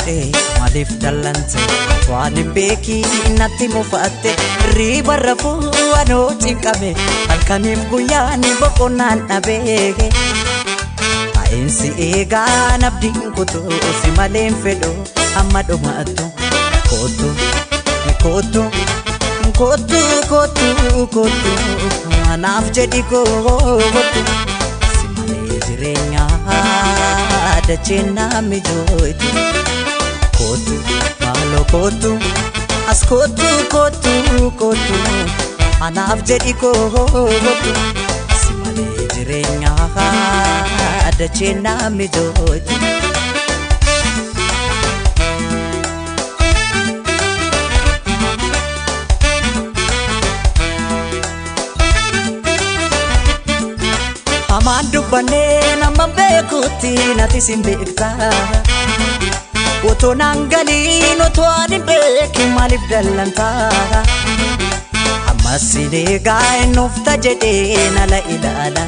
jedhe maaliif dallante waan beeki natti mufatte riba rafu anoo cinqame halkaniif guyyaan boqonnaan dhabeeke ainsi eegaa nabdiin kutu si maleen fedho amma dhumaattu kootu kootu kootu kootu kootu anaaf jedhi kootu si malee jireenyaa dacheen naami jooytu kootu maalo kootu as kootu kootu kootu anaaf jedhi kootu si malee jireenyaa dacheen naami jooytu amaan dubbannee nama beekutti nati sin beekta otoo naan galiin otoo ani beekin maaliif dallanta ammas sineegaa innufta jedhee nala ilaala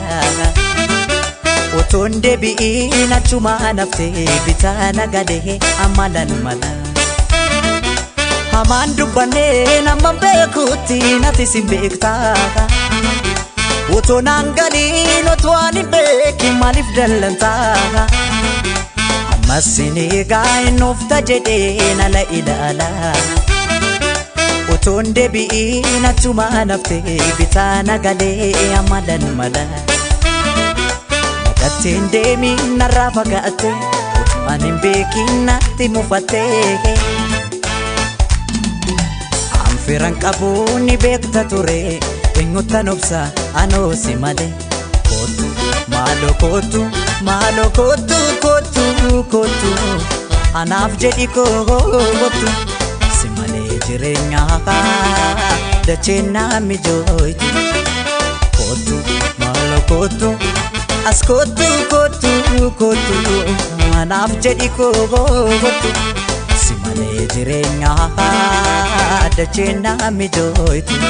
otoon deebi'iin achumaa naftee bitaa nagalee amalan mala amaan dubbannee nama beekutti nati sin beekta otoo naan galiin otoo ani beekin maaliif dallanta ammas sineegaa innufta jedhee nala ilaala otoon deebi'iin achumaa naftee bitaa nagalee amalan mala nagatteen deemiin narraa fagaatte otoo ani hin beekin natti mufatte anfiran qabuun ni beekta ture eenyutan obsa anoo si malee kootu maalo kootu maalo kootu kootu kootu anaaf jedhi kootu si malee jireenyaa dacheen naami jooytu kootu maalo kootu as kootu kootu kootu anaaf jedhi kootu si malee jireenyaa dacheen naami jooytu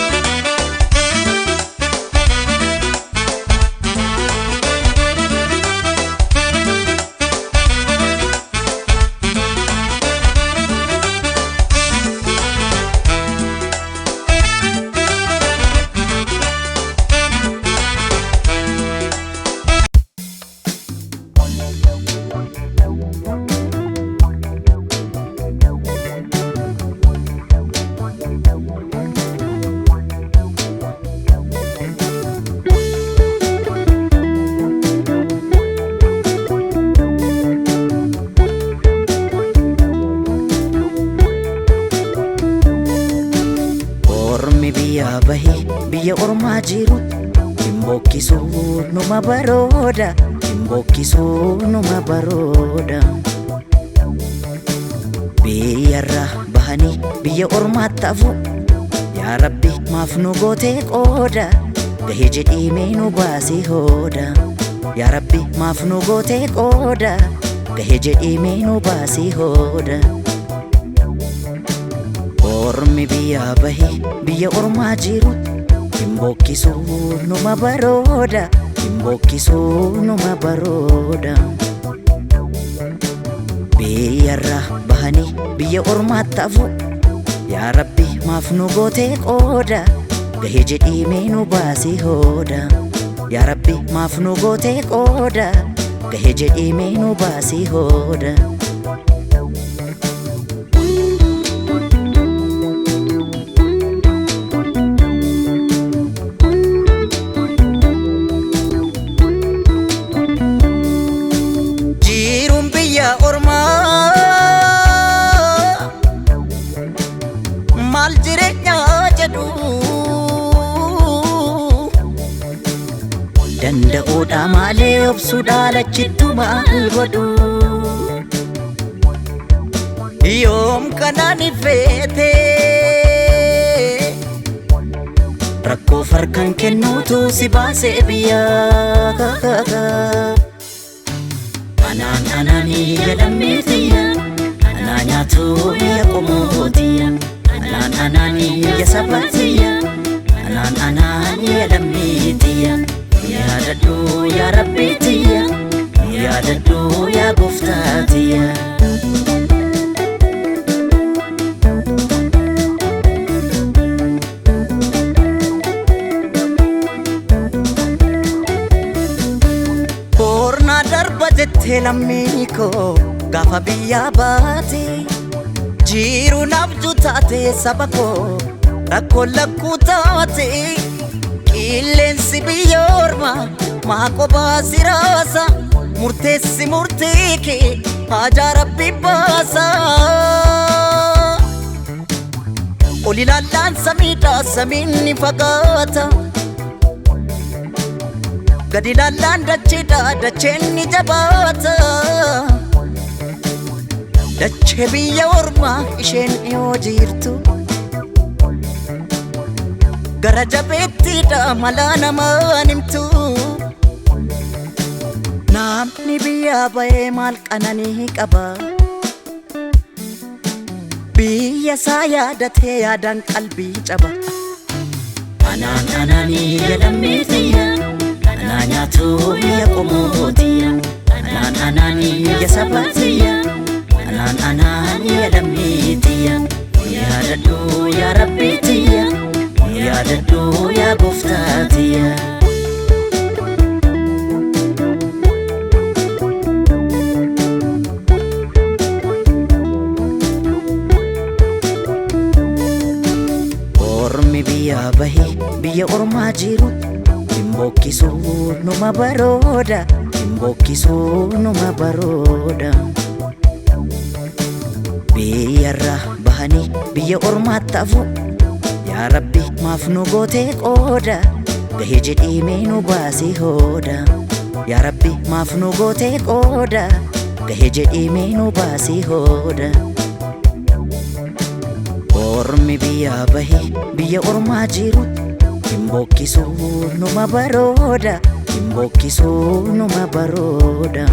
biyya ormaa jiru himbokkisu numa barooda himbokkisu numa barooda biyyarra bahanii biyya ormaatti hafu yaa rabbi maaf nu gootee qooda gahee jedhimee nu baasii hooda yaa rabbi maaf nu gootee qooda gahee jedhimee nu baasii hooda ormi biyya bahee biyya ormaa jiru himbokkisu numa barooda himbokkisu numa barooda biyyarra bahanii biyya ormaatti hafu yaa rabbi maaf nu gootee qooda gahee jedhimee nu baasii hooda yaa rabbi maaf nu gootee qooda gahee jedhimee nu baasii hooda danda'uudha malee obsuudha lachittu maal godhu yoom kanaan ifeete rakkoo farkan kennuutu si baasee biyyaa anani yadamitiya ananyatu ya komotiya anani ya sabatiya anani yadamitiya ya dadu ya rabbitiya ya dadu ya guftatiya jettee lammii koo gaafa biyyaa baate jiruun abjuu taate saba koo rakkoon lakkuu taate qilleensi biyya ormaa maa kophaa si raasa murteessi murtee kee haajaa rabbi baasa ol ilaallaan samiidhaa samiin ni fagaata gad ilaallaan dacheedhaa dacheen ni jabaata dachee biyya ormaa isheen dhiyoo jirtu gara jabeettiidha malaa namaan himtu namni biyyaa ba'ee maal qananii qaba biyya isaa yaadatee yaadaan qalbii caba anaan anaanii jedhamee tiyya anaa nyaatu biyya qomootiya anaan anaanii biyya sabaatiya anaan anaanii jedhamee tiyya yaadadhu yaa rabbii tiyya yaadadhu yaa gooftaa tiyya ormi biyya bahe biyya ormaa jiru himbookkisuu numa barooda himbookkisuu numa barooda biyyarra bahanii biyya ormaatti hafu yaa rabbi maaf nu gootee qooda gahee jedhii mee nu baasii hooda yaa rabbi maaf nu gootee qooda gahee jedhii mee nu baasii hooda ormi biyya bahe biyya ormaa jiru himbookkisuu numa barooda himbookkisuu numa barooda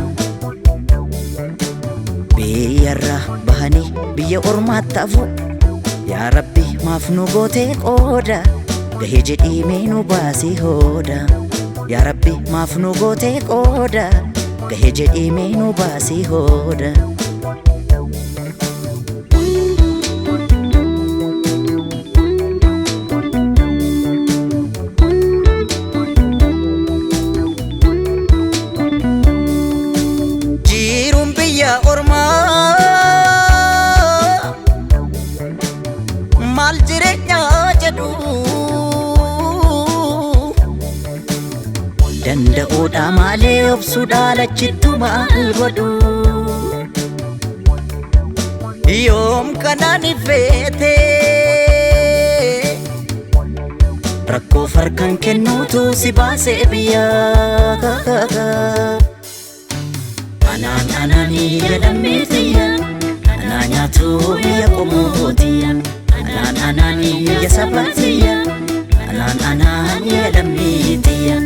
biyyarra bahanii biyya ormaatti hafu yaa rabbi maaf nu gootee qooda gahee jedhii mee nu baasii hooda yaa rabbi maaf nu gootee qooda gahee jedhii mee nu baasii hooda jiruun biyya ormaa maal jireenyaa jedhu danda'uudha malee obsuudha lachittu maal godhu yoom kanaan ifeete rakkoo farkan kennuutu si baasee biyyaa anaan anaanii jedhamee tiyya anaa nyaatu biyya qomootiya anaan anaanii biyya sabaatiya anaan anaanii jedhamee tiyya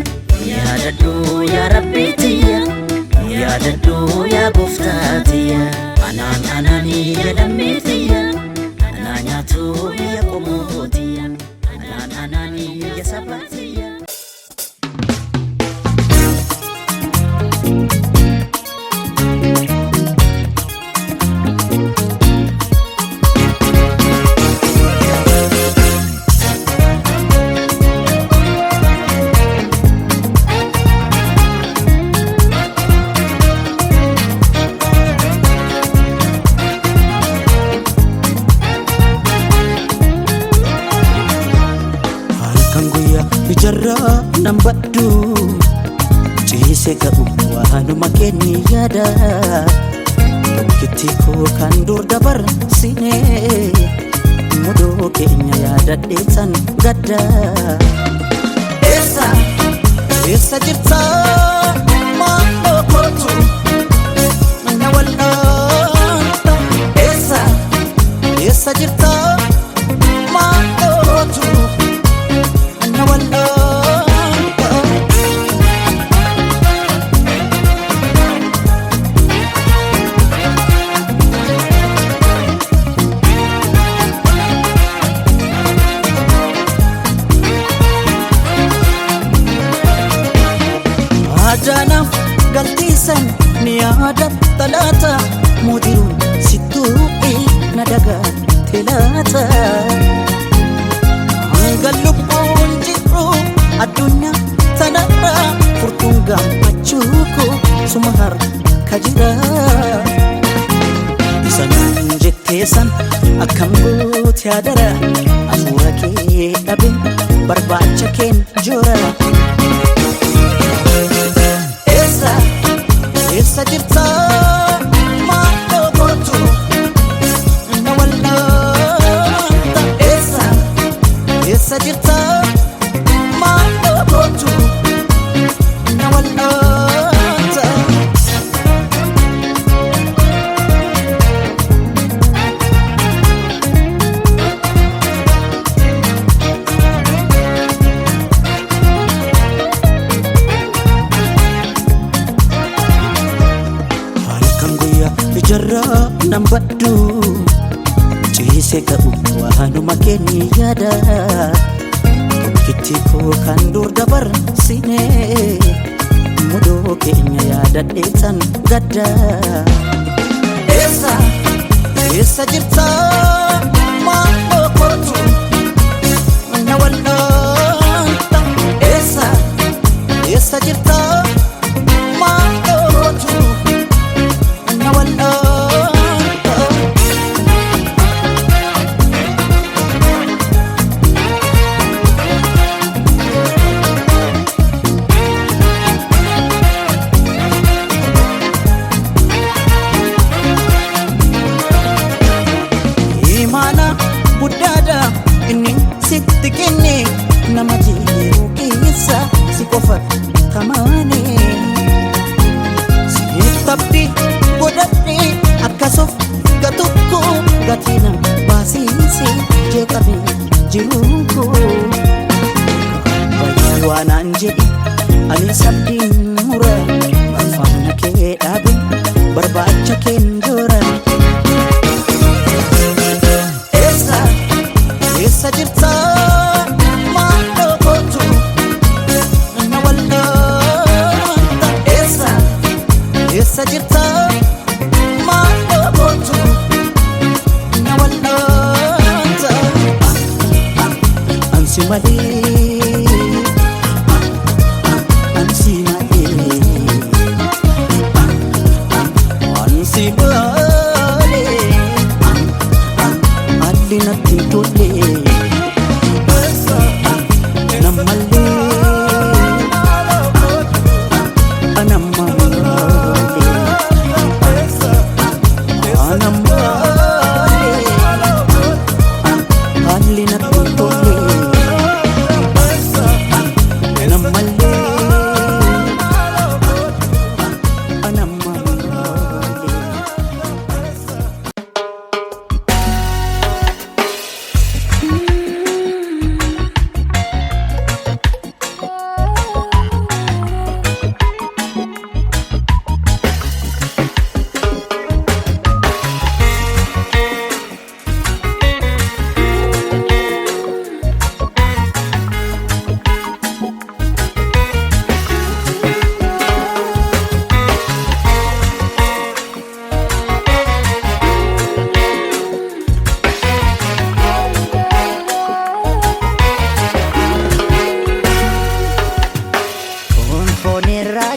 yaadadhu yaa rabbii tiyya yaadadhu yaa gooftaa tiyya anaan anaanii jedhamee tiyya anaa nyaatu biyya qomootiya anaan anaanii biyya sabaatiya jarraa nan baddu ciise ga'u waanuma kenni yaada tokkitti koo kan dur dabarsine mudoo keenya yaadadheetan gadda eessa jirta maaloo kootu na wal'aanta eessa jirta maaloo kootu na wal'aanta Ajaanaaf galtiisan ni yaada talaata mudiruun sittuu na dagaate laata hanga lubbuun jiru addunyaa tanarraa furtuu gammachuuko suma harka jira sanaan jetteessan akkam goote adara afuura kee dhabe barbaacha keen jora eessa jirta maaloo gootu na wallaanta eessa jirta maaloo gootu na wallaanta jarra nambaddu ciise ka'u waanuma keenya yaada tokkitti koo kan dur dabarsine mudoo keenya yaadadheetan gadda eessa jirta maaloo gootu na wallaanta eessa jirta maaloo gootu na wallaanta guddaadha inni sitti kenne nama jiru keessa si qofa tamaane siif tabdi godhadhe akkasuuf gatokko gatina baasiise jeeqabe jiruuko waanaan jedhi ani sabdiin mura faana kee dhaabe barbaacha keen jora eessa jirta maaloo gootu na wallaanta eessa jirta maaloo gootu na wallaanta ansi malee ansi malee ansi malee alli natti tolle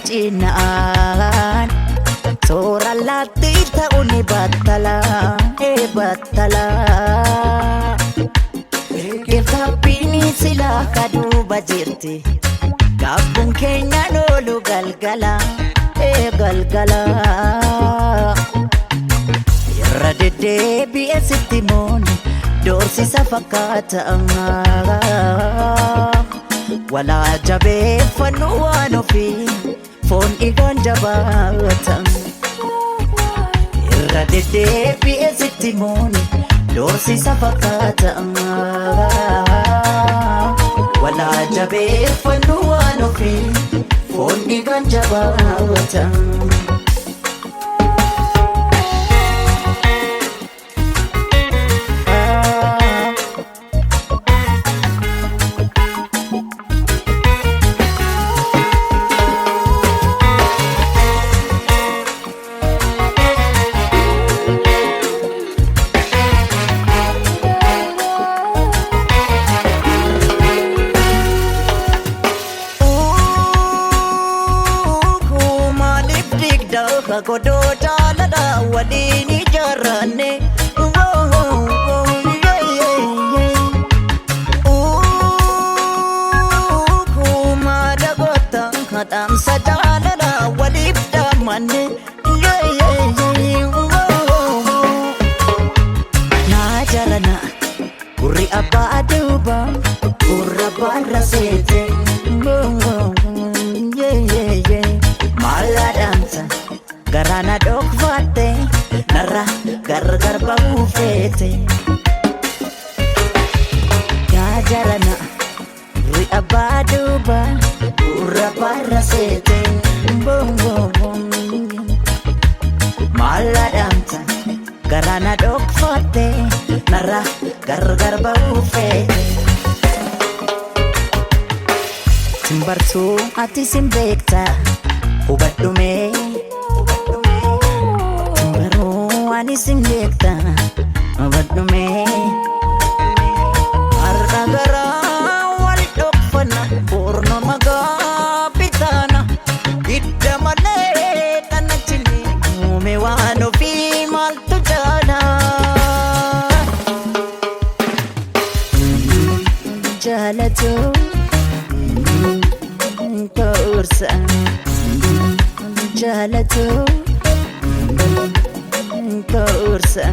cinaan soora laatti ta'uun battala Kirtaabbiin silaa kaduuba jirti gaabbuun keenya noolu galgala irra deddeebi'e sitti mooni doorsisa fakkaata walaa jabeeffannu waan ofii foon dhiigaan jabaatan irra deddeebi'e sitti mooni doorsisa fakkaata walaa jabeeffannu waan ofii foon dhiigaan jabaatan kagodoo jaalala waliin ijaarranne kumaada goota kadhaamsa jaalala waliif dhammanne naa jalana gurri abbaa duuba gurra barra seete maladamsa garana dhokfatte narra gargar ba'uu feete yaa jarana gurri abbaa duuba gurra barra seete maladamsa garana dhokfatte narra gargar ba'uu feete Timbartuu ati simbeekta hubadhume Timbaruu ani simbeekta hubadhume har'a garaa wal dhokfanna borno magaa bitaana hidda malee kanachini uume waan ofii maaltu jaala jaalatu Kaursa jaalatu kaursa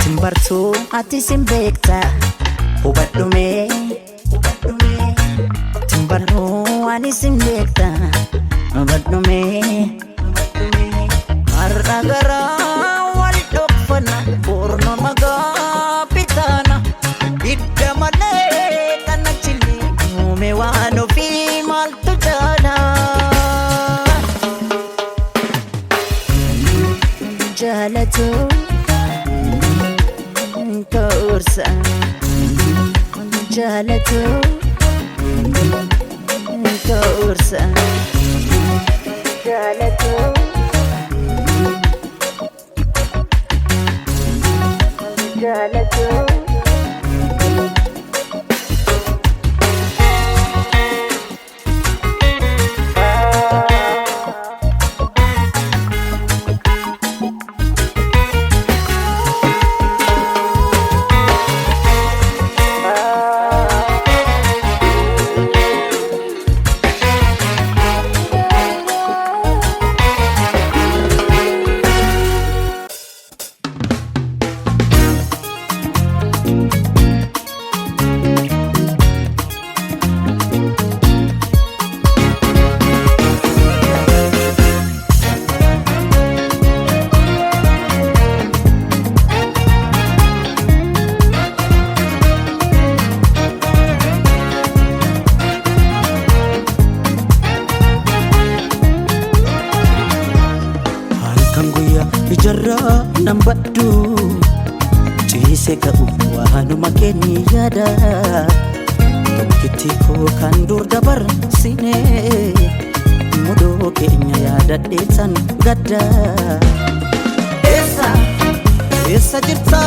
Timbartuu ati simbeekta hubadhume Timbaruu ani simbeekta hubadhume har'a garaa wal dhokfanna borno magaa bitaana hidda malee kanachini uume waan ofii maaltu jaala jaalatu kaursa jaalatu kaursa jaalatu jaalatu Ijarraa nan baddu ciise ka'u waanuma keenya yaada tokkitti koo kan dur dabarsine mudoo keenya yaadadhee san gadda eessa jirta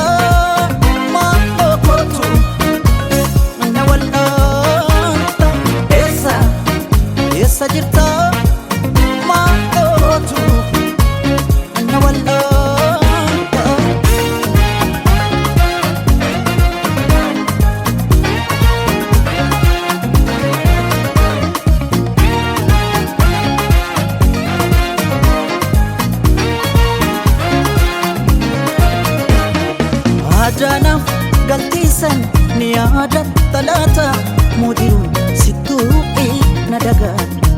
maaloo kootu na wal'aanta eessa jirta maaloo kootu na wal'aanta Adana galtisan ni yaada talata mudiru situi nadaga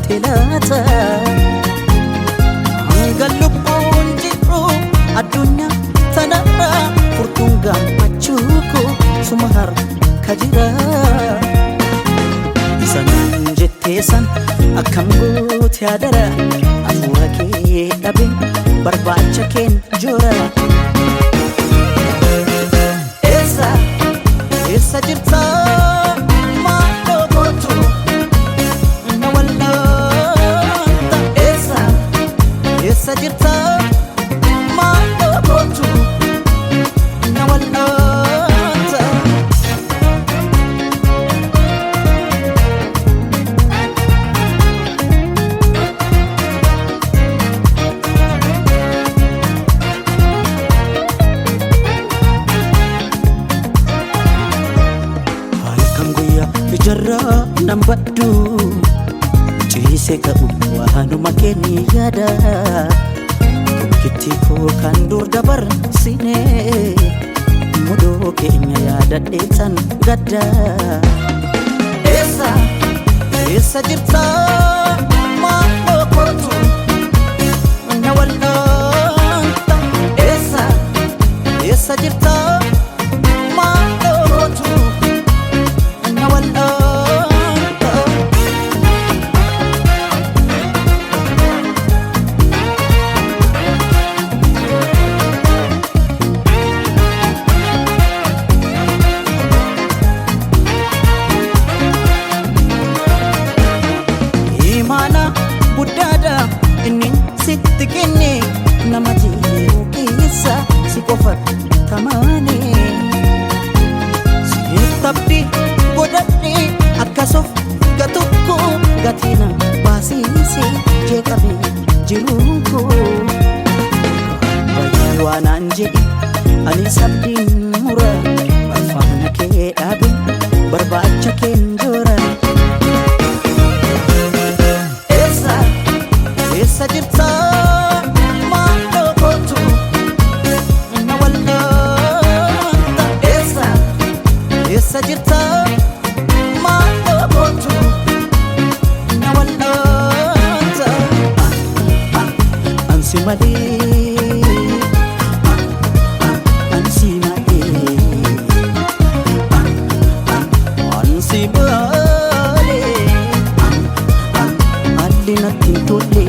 telata Galupun jiru adunya tanara furtunga machuku sumahar kajira Isan jettesan akkam goot yaadara afuura kee dhabin barbaacha keen jora Eessa jirta maaloo kootu na wal'aanta Eessa jirta maaloo kootu na wal'aanta nan baddu ciise ka'u waanuma keenya yaada tokkitti koo kan dur dabarsine mudoo keenya yaadadhee tan gadda eessa jirta maaloo kootu na wal'aanta eessa jirta maaloo kootu na wal'aanta Budada inni sitti kenne nama jiru keessa si qofa tamane si tabdi godhadhe akkasuuf gatukko gatina baasisi jeqabe jiruko waanaan jedhi ani sabdiin mura afaan kee dhaabe barbaacha keen jora eessa jirta maaloo kootu na wal'aanta eessa jirta maaloo kootu na wal'aanta ansi malee ansi malee ansi malee alli natti tolle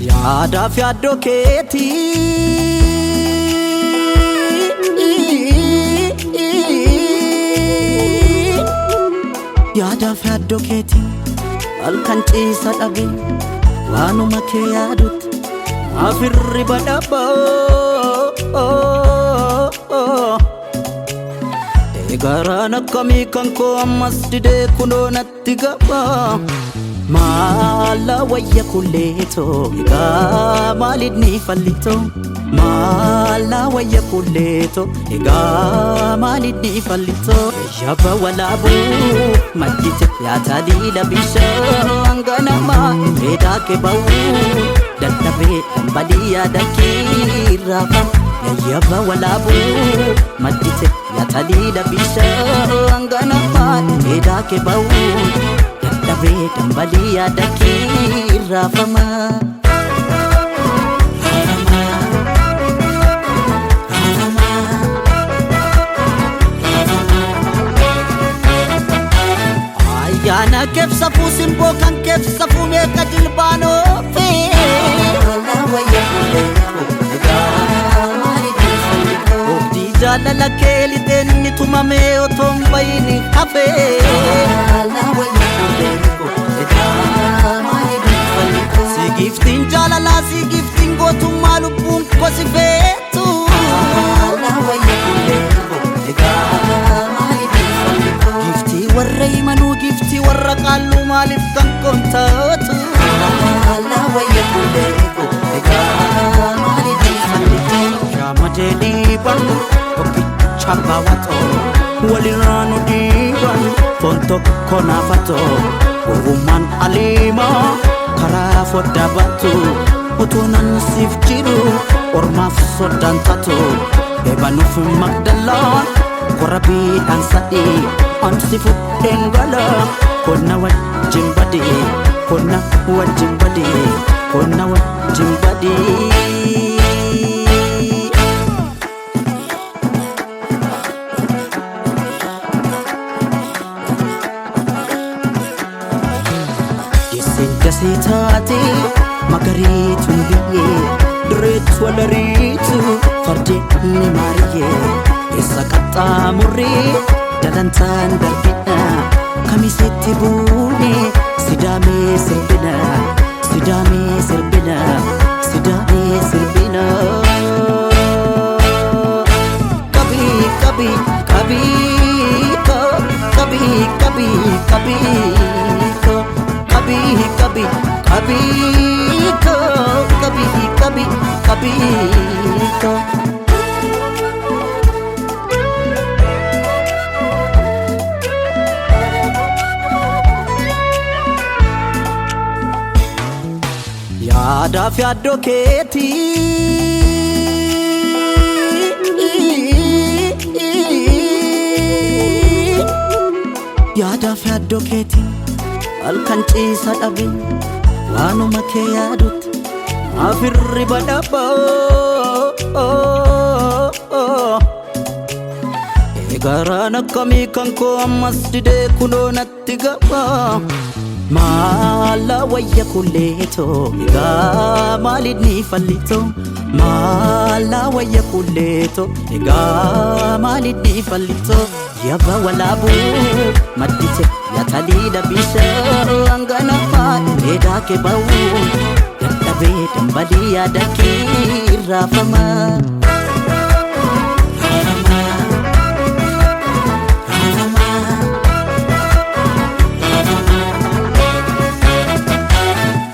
Yaadaaf yaaddoo keetii yaadaaf yaaddoo keetii halkan ciisa dhabe waanuma kee yaadutti afirri badhaboo eegaraan akkamii kan koo ammas didee kunoo natti gaba Mala wayya kuleto ega malidni fallito Mala wayya kuleto ega malidni fallito Yaba walabu majite ya talila bisha anganama Eda ke bau dadabe kambaliya dakirafa Yaba walabu majite ya talila bisha anganama Eda ke bau Dabe kambaliya dakirafama Ayana kefsa fusimbo kan kefsa fume kadilbano fe Allah waya Okti jalala keli denni tumame otombaini kafe Allah waya Si giftin jalala si giftin gotu malubun ko si fetu Allah waya Gifti warra imanu gifti warra qallu malif kan kontatu Allah waya Shamadeni ban okti chabawato waliranu diban tonto konafato Woman alima kara foda batu utunan sif jiru ormaf sodan tatu ebanuf magdalon korabi ansadi ansifu dengala kona wajim badi kona wajim badi kona wajim badi Jasitati magaritu biye dretu walaritu ni maariyyee isa qaxxaamurree dalantaan darbina kamisetti buune sidaamee sirbina sidaamee sirbina sidaamee sirbina kabi kabi kabi kabi kabi kabi kabi kabi kabi kabi kabi kabi yaadaaf yaaddoo keetii yaadaaf yaaddoo keetii halkan ciisa dhabe waanuma kee yaadutti afirri badhabaa eegaraan akkamii kan koo ammas didee kunoo natti gabaa maala wayya kulleeto egaa maalinni fallito maala wayya kulleeto egaa maalinni fallito yaba walaabu maddite yatalida bisha angana faadheedaa kee ba'u dadhabee dambalii yaada kee raafama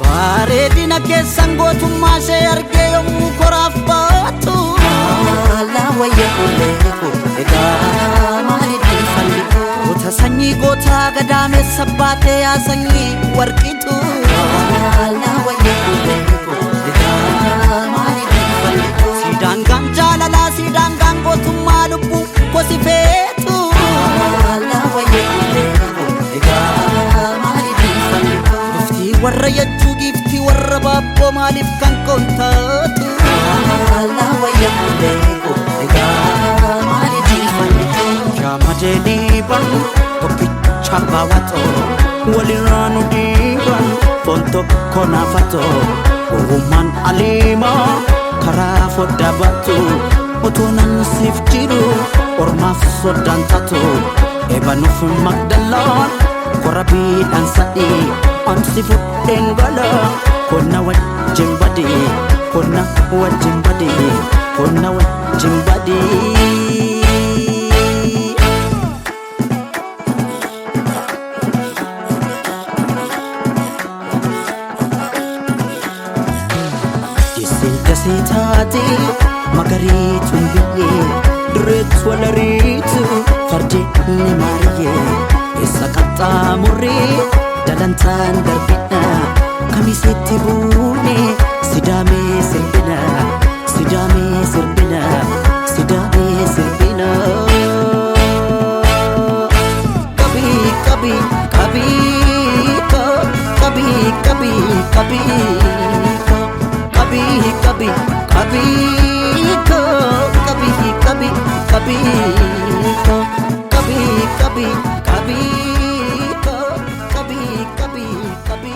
bareedina keessan gootummaa ishee argee yommuu koraaf baatu maala wayya kulleeto egaa maalinni fallito goota sanyii gootaa gadaamessa baatee yaa sanyii warqitu maala wayya kulleeto egaa maalinni fallito sidaangaan jaalalaa sidaangaan gootummaa lubbuu gosi feetu maala wayya kulleeto egaa maalinni fallito giftii warra yachuu giftii warra baabboo maaliif kan kontaatu maala wayya kulleeto egaa maalinni fallito shaamajenii barnu tokkicha baawwato walirraanu diiban foon tokko naafato gowwummaan aliimaa karaa foddaa baatu otoo nan siif jiru ormaaf soddaan taatu eebanuuf magdalaan korabiidhaan sadii ansi fudheen gala konna wajjin badii konna wajjin badii konna wajjin badii taate magariituun biyyee dirreetti walariitu fardeenni maariyyee isa qaxxaamurree dalantaan darbina kamisetti buune sidaamee sirbina sidaamee sirbina sidaamee sirbina kabi kabi kabi kabi kabi kabi kabi kabi kabi kabi kabi kabi kabi kabi kabi kabi kabi kabi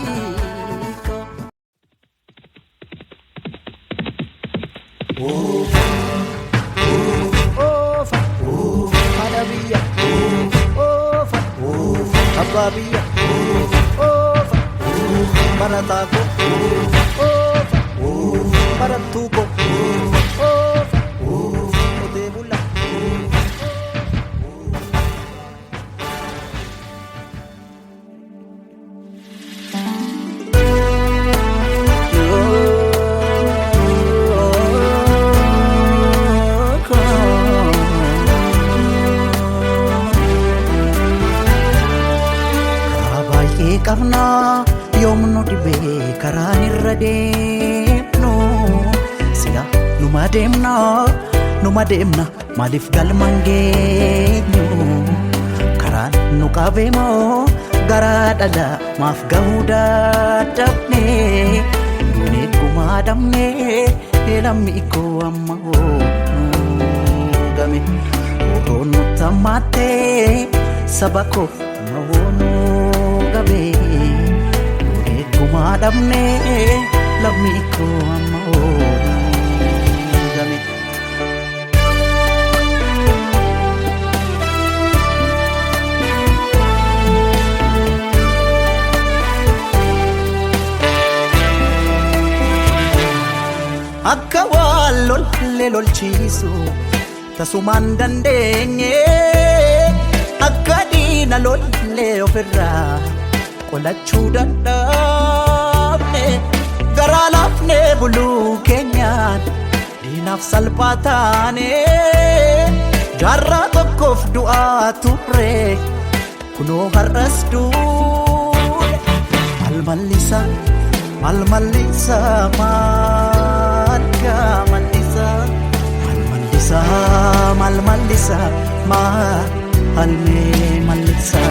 oh oh oh Hanabiya oh oh Hababiya oh Maratako Maratuko Odebula Kabaay'ee qabnaa yoomnu dhibee karaan irra deemnu sila numa deemna maaliif galmaan geenyu karaan nu qabee moo garaa dhala maaf gahuu dadhabne duunee gumaa dhabne lammi koo amma hoogame otoo nutti hammaattee saba koo amma hoonuu gabe duunee gumaa dhabne lammi koo amma hoogame lolchiisu tasumaan dandeenye akka diina lollee ofirraa qolachuu dadhabne garaa laafnee buluu keenyaan diinaaf salphaa taane jaarraa tokkoof du'aa turre kunoo har'as duune malmallisa malmallisa malmallisa malmallisa malmallisa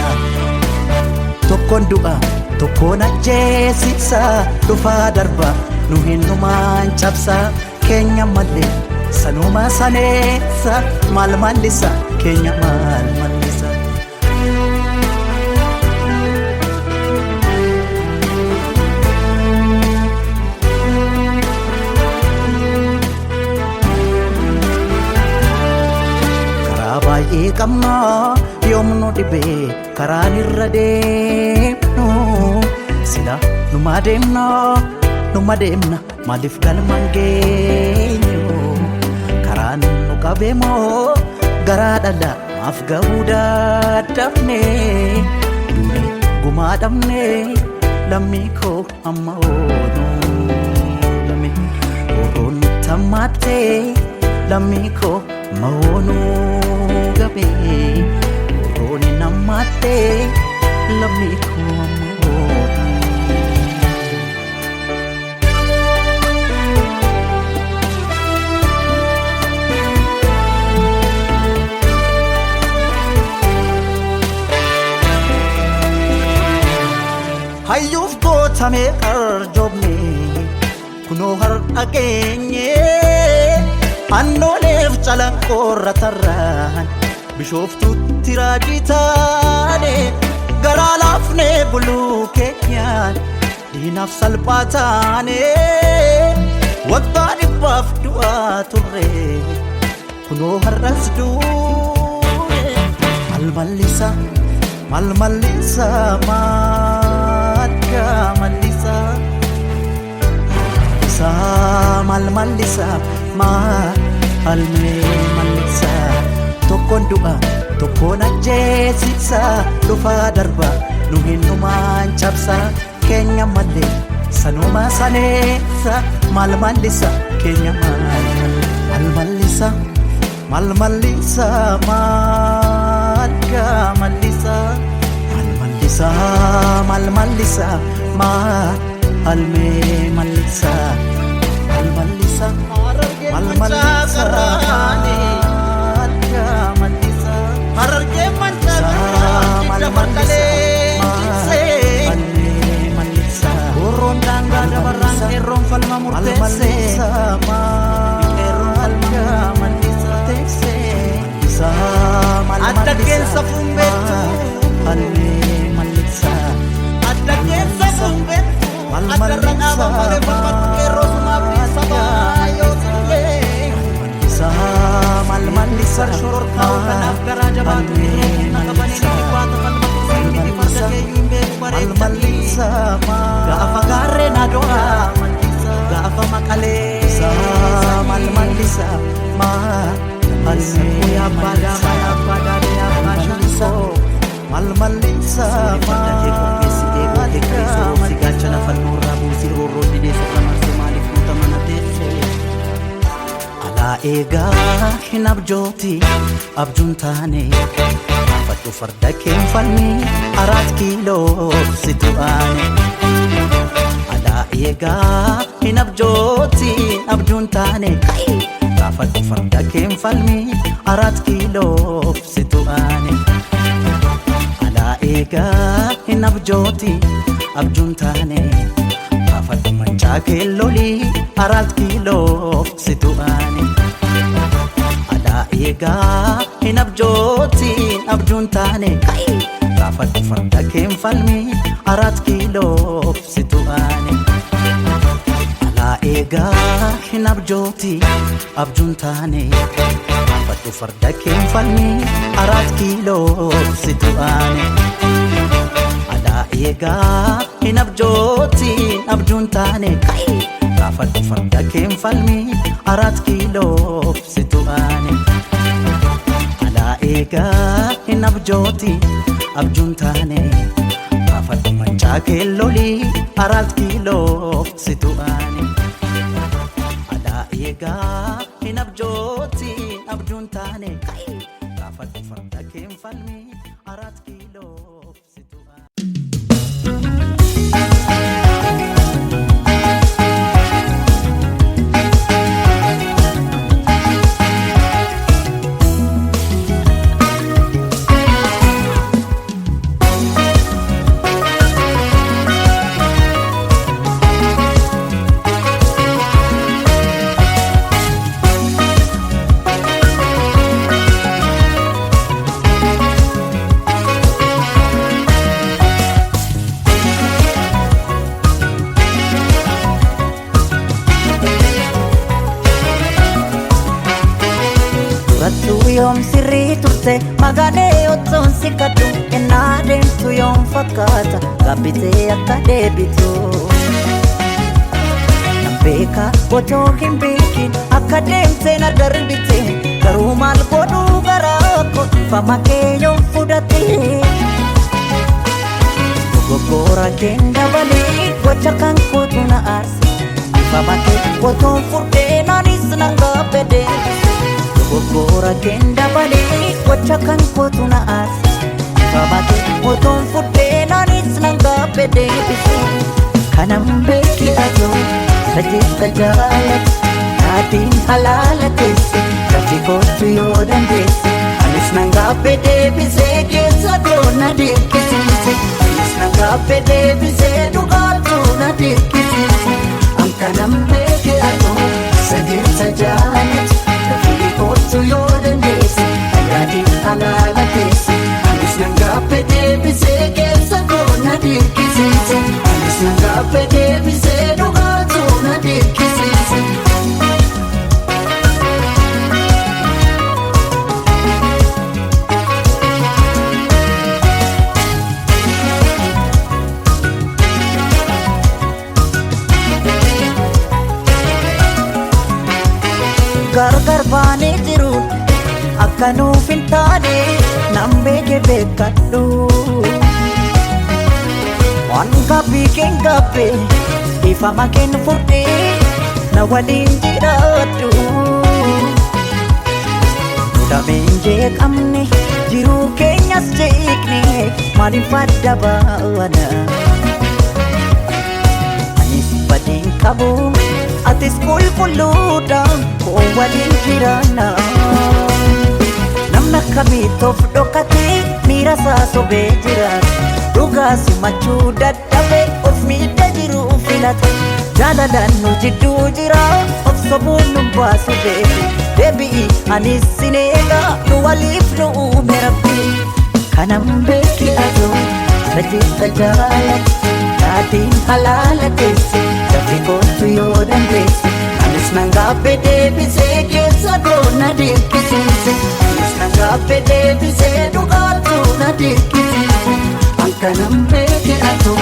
tokkoon du'a tokkoon ajjeesisa dhufaa darba nu hinnumaan cabsa keenya malee sanuma saneessa malmallisa keenya malmallisa karaa baay'ee qabna yoomnu dhibee karaan irra deemnu sila numa deemna maaliif galmaan geenyu karaan nu qabee moo garaa dhala maaf ga'uu dadhabne duune gumaa dhabne lammii koo amma ooluu oroon tammaatte lammii koo amma ooluu gabee orooni nammaatte lammii koo amma ooluu hayyuuf gootame qarjoomne kunoo har'a geenye annooleef calanqoorra tarraan bishooftutti raajii taane garaa laafnee buluu keenyaan diinaaf salphaa taane waggaa dhibbaaf du'aa turre kunoo har'as duune malmallisa malmallisa malmallisa malmallisa malmallisa tokkoon du'a tokkoon ajjeesisa dhufaa darba nu hinnumaan cabsa keenya malee sanuma saneessa malmallisa keenya malmallisa malmallisa malmallisa malmallisa malmallisa malmallisa malmallisa harargee malmallisa goroon daangaa dabarraan qeerroon falma murteesse qeerroon falma murteesse adda keessa fuunbeettu adda keessa fuunbeettu adda ranaaba malee falmatu qeerroo sumaaf dhiisa baay'ootillee malmallisa shororkaa'u kanaaf garaa jabaatu naqabanii dhibaata falmatu seengiti farda keeyyuu hin beeku bareechatti gaafa gaarreen adoora gaafa maqalee malmallisa malmallisa malmallisa malmallisa sigachana falmoorraa buusii roorroo dideessa qamarsee maaliif nuta mana teesse alaa eegaa hin abjooti abjuun taane fadhu farda keen falmii 4 kiiloo situ aane alaa eegaa hin abjooti abjuun taane fadhu farda keen falmii 4 kiiloo situ aane eegaa hin abjooti abjuun taane fadhu manchaa keellolii 4 kiiloo situ aane alaa eegaa hin abjooti abjuun taane fadhu farda keen falmii 4 kiiloo situ aane alaa eegaa hin abjooti abjuun taane fadhu farda keen falmii 4 kiiloo situ aane alaa eegaa hin abjooti abjuun taane gaafadhu farda keen falmii 4 kiiloo situ aane alaa eegaa hin abjooti abjuun taane gaafadhu mancaa keellolii 4 kiiloo situ aane alaa eegaa hin abjooti abjuun taane gaafadhu farda keen falmii 4 kiiloo situ aane Yom sirrii turte magalee ottoon si kadhu ennaa deemtu yoom fakkaata gabbitee akka deebitu nan beeka otoo hin beekin akka deemtee na darbite garuu maal godhuu garaa koo fama kee yoom fudhate dogoggora keen dabalee gocha kan kootu na aarse fama kee otoon fudhee naanis nan gaabbede dogoggora keen dabalee gocha kan kootu na aarse babate otoon fudhee naanis nan gaabbede kanan beeki atoo sajeessa jaalatu naatiin halaala teesse gati kootu yoo dandeesse anis nan gaabbede bisee keessa doona dirqisiise anis nan gaabbede bisee dhugaatu na dirqisiise an kanan beeki atoo sajeessa jaalatu Kootu yoo dandeesse nagaatiin halaala teesse anis nan gaabbede bisee keessa doona dirqisiise anis nan gaabbede bisee dhugaatu na dirqisiise gargar baanee jiru akka nuuf hin taane nan beeke beekadhu waan gabbii keen gabbe ifama keen fudhee na waliin jiraadhu dameen jeeqamne jiruu keenyas jeeqne maaliif adda baana anis badiin qabu atis qulqulluudha koo waliin jiraanna namna kamiitoof dhokatee miira isaa sobee jiraata dhugaa simachuu dadhabee of miidha jiru filata jaalalaan nu jidduu jira of sobuun nu baasu deebi'i anis sin eega nu waliif nu uume rabbii kanan beeki atoo sajeessa jaalatu naatiin halaala teesse dafii kootu yoo dandeesse anis nan gaabbede bisee keessa doona dirqisiise anis nan gaabbede bisee dhugaatu na dirqisiise an kanan beeki atoo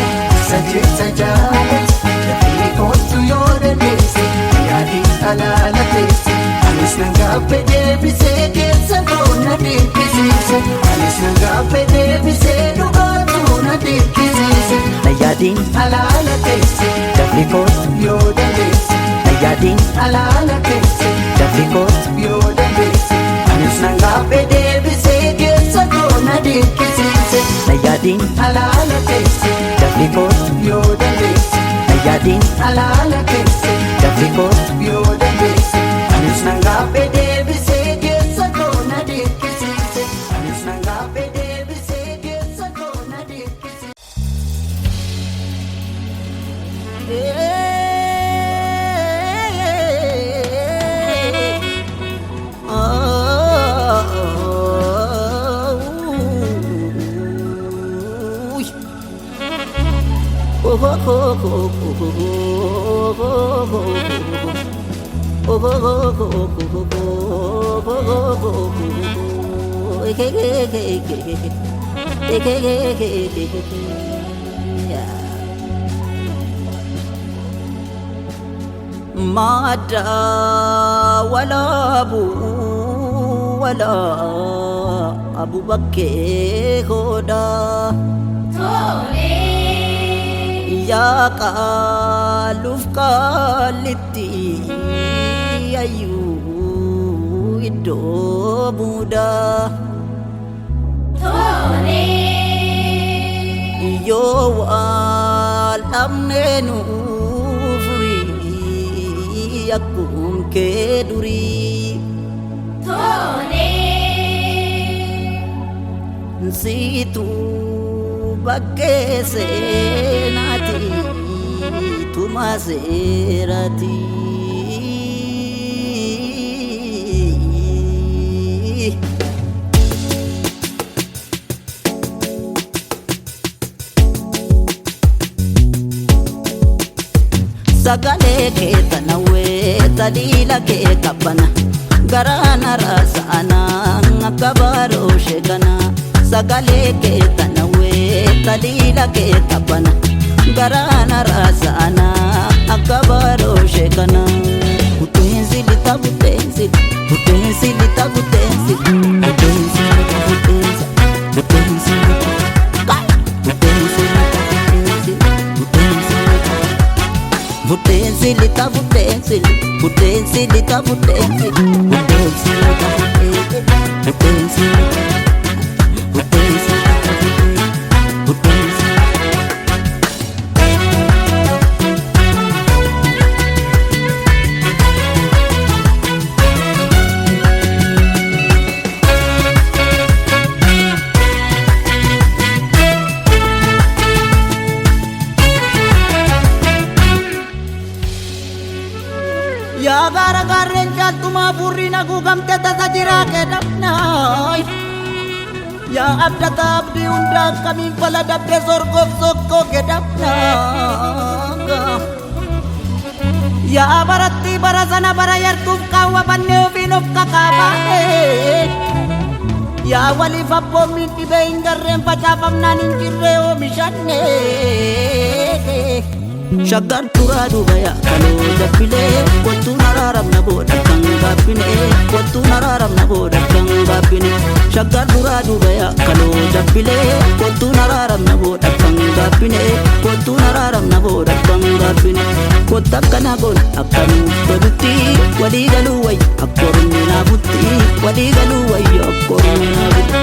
sajeessa jaalatu dafii kootu yoo dandeesse yaadiin halaala teesse anis nan gaabbede bisee keessa doona dirqisiise anis nan gaabbede bisee dhugaatu na dirqisiise yaadiin halaala teesse dafii kootu yoo dandeesse yaadiin halaala teesse dafii kootu yoo dandeesse anis nan gaabbede bisee keessa doona dirqisiise yaadiin halaala teesse dafii kootu yoo dandeesse yaadiin halaala teesse dafii kootu yoo dandeesse anis nan gaabbede bisee keessa doona dirqisiise anis nan gaabbede bisee keessa doona dirqisiise Mada wala abu bakke hoda ya kaluf kalitti ayu iddo muda yo walamne nu furi akum ke duri situ bakke senati tuma serati sagale ke tanawe talila ke kabana garana rasana ngakabaro shegana sagale ke tanawe talila ke kabana garana rasana akabaro shegana utenzi litabutenzi utenzi litabutenzi utenzi litabutenzi utenzi Vutenzi lita vutenzi, vutenzi lita vutenzi, vutenzi lita vutenzi, vutenzi vutenzi vutenzi. Ya gara garen jatuma burina gugamte tata jira ke dapnai ya abda tabdi unda kami pala dabde sorgok sokko ke dapnaga ya barati barasana barayar tuf kawa banne vinov kakabane ya wali fappo minti beingarren pachapam nanin jirre o mishanne Shagar tura dubaya kalo dapile Kotu nararam na boda kanga pine Kotu nararam na boda kanga pine Shagar tura dubaya kalo dapile Kotu nararam na boda kanga pine Kotu nararam na boda kanga pine Kota kanagon akanu koduti Wadi galuway akkorun na butti Wadi galuway akkorun na butti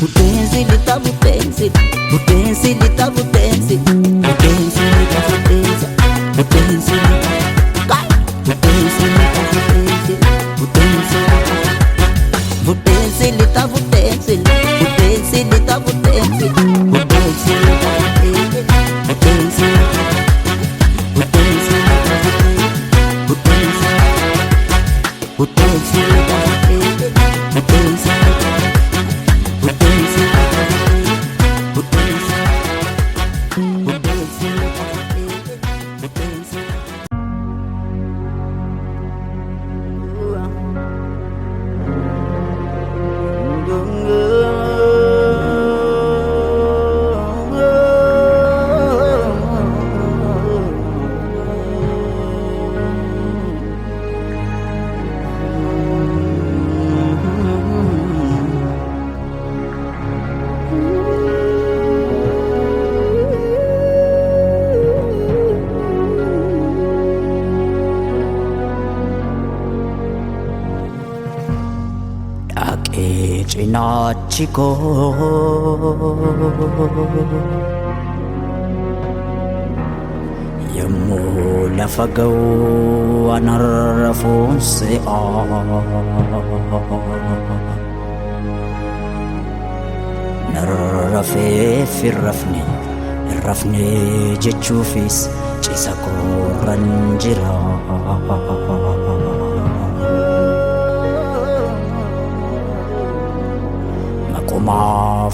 Butenzi lita butenzi Butenzi lita butenzi Butenzi lita butenzi Butenzi Butenzi lita butenzi Butenzi Butenzi lita butenzi Butenzi lita butenzi Butenzi lita butenzi Butenzi Butenzi lita butenzi Butenzi lita butenzi Butenzi Cinaciko Yemmu lafa gawwan arrafuun si'a Narrafeef irrafne jechuufis cisa koorran jira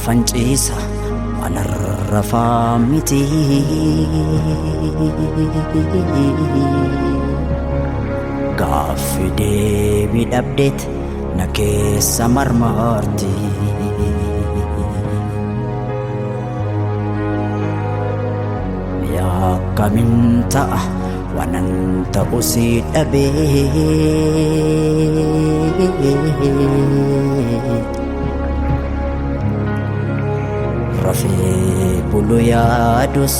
Fancisa anarrafa miti Gaafi deebii dhabdeet na keessa marmarti Yaakkamin ta'a waanan ta'u si dhabee rafee bulu yaadus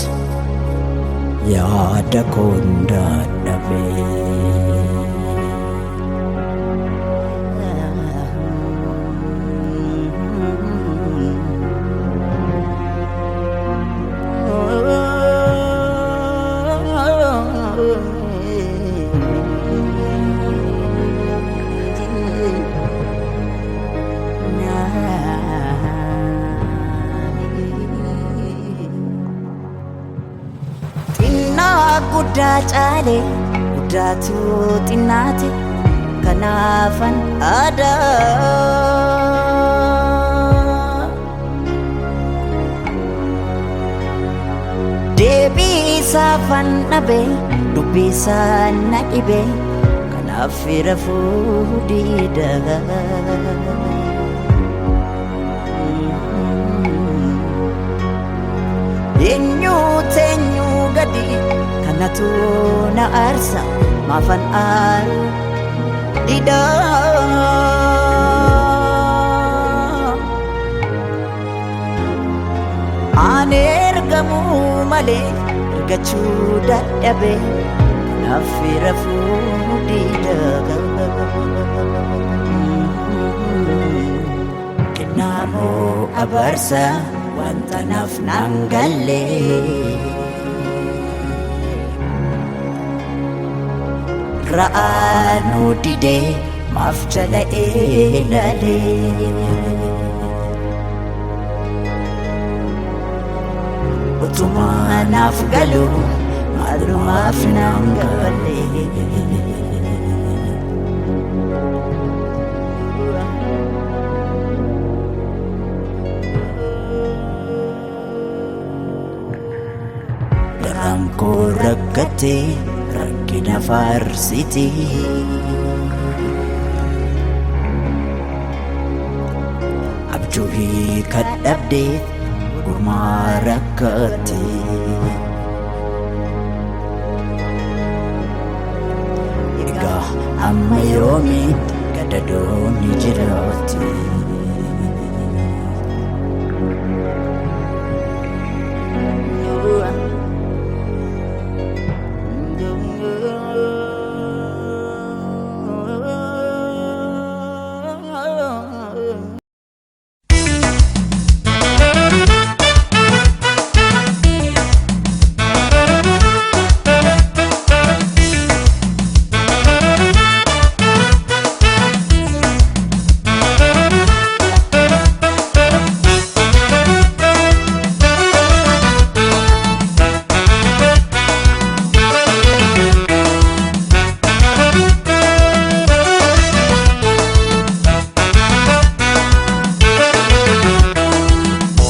yaada koon dadhabee guddaa caalee guddaatu xinnaate kanaafan aadaa deebii isaafan dhabe dubbii isaa na dhibe kanaaf rafuu diida eenyu gadi kanatu na arsa maafan aaru dida ani ergamu malee ergachuu dadhabe kanaaf rafuu dida kennaamoo abarsa wanta naaf naan galle ra'aanu didee maaf jala eelalee utumaa naaf galu maalumaaf naan galle garaan koo rakkatee rakkina faarsiti abjuu kadhabdee gurmaa rakkate egaa amma yoomiitti gadadoonni jiraate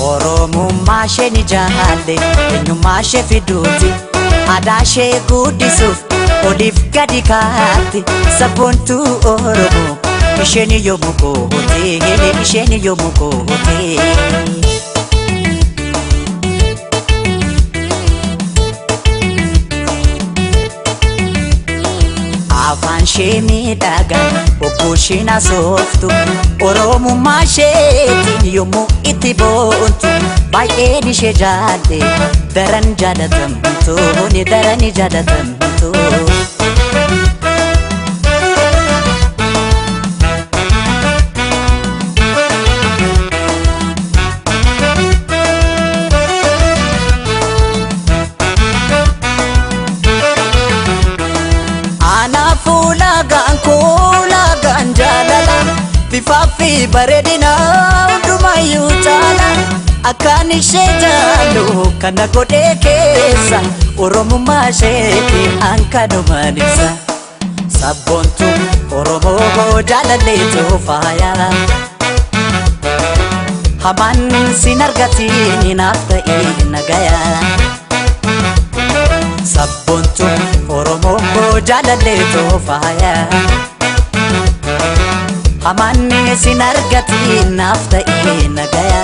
Oromummaa ni jaalle eenyummaa ishee fiduuti aadaa ishee guddisuuf oliif gadi kaatti sabboontuu Oromoo isheen yommuu goote isheen yommuu goote afaan ishee miidhagaa ogguu isheen haasoftu Oromummaa isheetiin yommuu itti boontu baay'een ishee jaalle daran jaalatamtu ni daran jaalatamtu ana fuulagaan kuulagaan jaalala bifaafi bareedina hundumayyuu caala akkaan ishee jaallu kana godhee keessa Oromummaa isheetti hankanumaan ibsa sabboontuu Oromoo jaalalleetu faaya hamaan sin argatiin naaf ta'e nagaya sabboontuu Oromoo jaalalleetu faaya hamaan sin argatiin naaf ta'e nagaya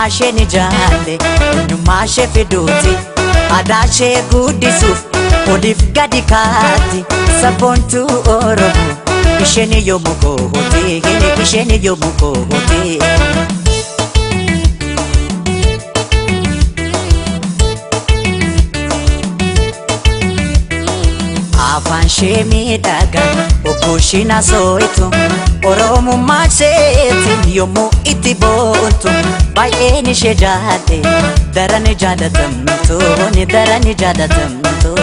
eenyummaashee ni jaalle eenyummaashee fiduuti adaashee guddisuuf oliif gadi kaatti sabboontuu Oromoo isheen yommuu koote isheen yommuu koote. Afaan ishee miidhagaa ogguu ishiin haasooytu Oromummaa isheetiin yommuu itti boontu baay'een ishee jaalle daran jaalatamtu ni daran jaalatamtu.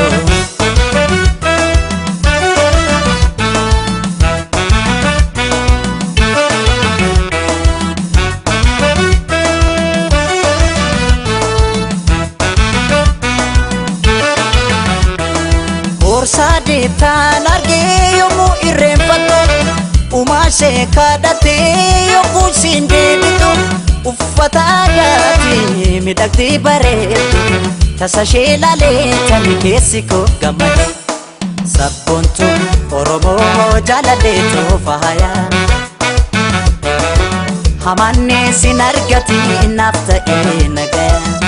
Sadeetaan argee yommuu irreenfattu umaashee kadhattee yommuu siin deebitu uffata aadaatiin miidhagdee bareeddu tasashee laalee kan keessi koo gammade sabboontuu Oromoo jaaladheetoo faayaa hamannee sin argati naaf ta'ee nagayaa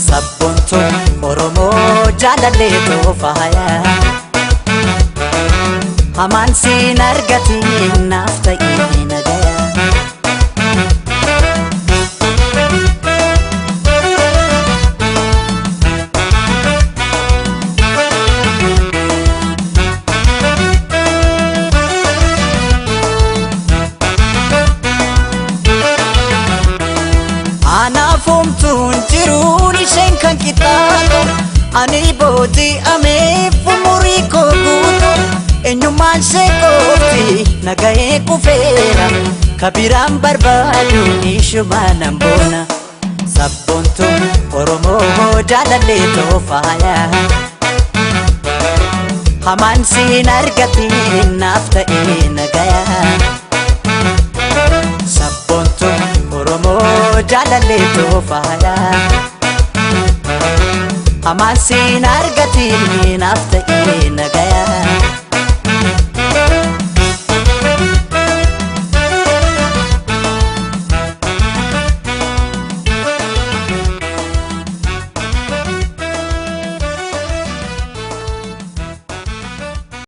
sabboontuu Oromoo jaaladheetoo faayaa hamaan sin argati naaf ta'ee nagayaa. Anaafomtuun jiruun isheen kan qixxaatu ani booji'ameef umurii koo guutu eenyummaan ishee qofti nagahee kufeera kabiraan barbaadu ishuma nan boona sabboontuu Oromoo jaaladheetoo faayaa hamaan sin argati naaf ta'ee nagayaa sabboontuu Oromoo jaaladheetoo faayaa hamaan sin argati naaf ta'ee nagayaa.